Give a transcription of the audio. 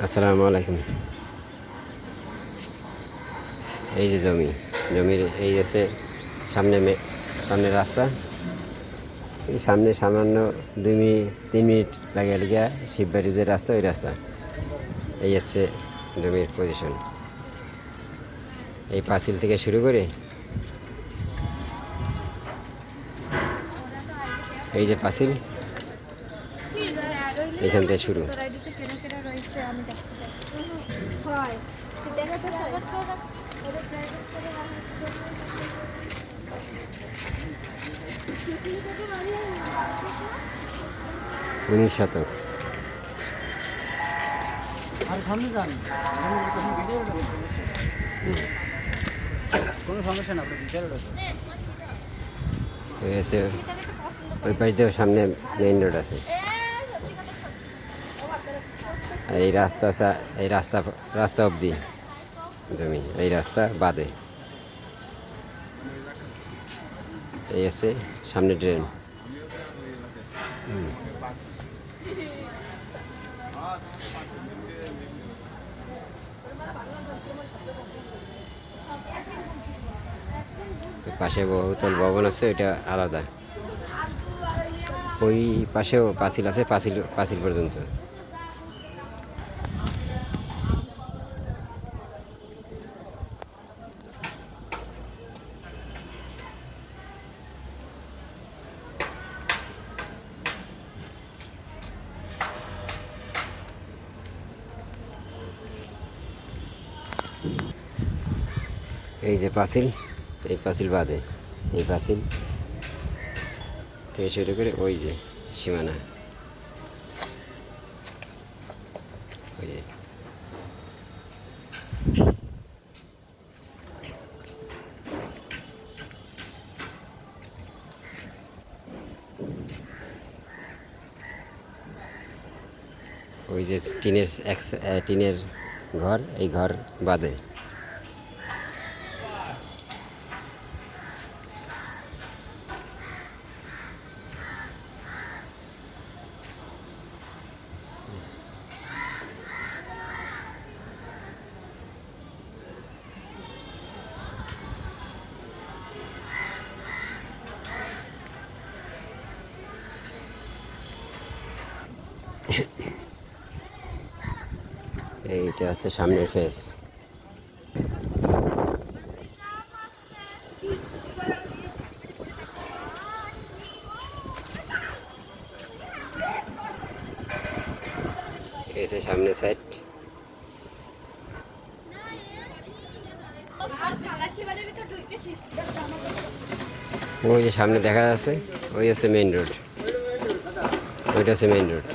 আসসালামু আলাইকুম। এই যে জমির এই আছে সামনে সামনে রাস্তা। এই সামনে সামান্য 2-3 মিনিট লাগে লিগা শিববাড়ির যে রাস্তা, ওই রাস্তা। এই হচ্ছে জমির পজিশন। এই পাঁচিল থেকে শুরু করে এই যে পাঁচিল, এখান থেকে শুরু। উনিশ শতক। কোনো সমস্যা না, ওই পাশ দিয়ে সামনে মেইন রোড আছে। আর এই রাস্তা অবধি জমি, এই রাস্তা বাদে এই আছে সামনে ড্রেন। পাশে বহুতল ভবন আছে, ওইটা আলাদা। ওই পাশেও পাঁচিল আছে, পাঁচিল পর্যন্ত। এই যে পাঁচিল, এই পাঁচিল বাদে এই পাঁচিল থেকে শুরু করে ওই যে সীমানা, ওই যে ওই যে টিনের ঘর, এই ঘর বাদে। এইটা হচ্ছে সামনের ফেস। এই যে সামনের সাইড। ওই যে সামনে দেখা যাচ্ছে, ওই হচ্ছে মেইন রোড, ওইটা হচ্ছে মেইন রোড।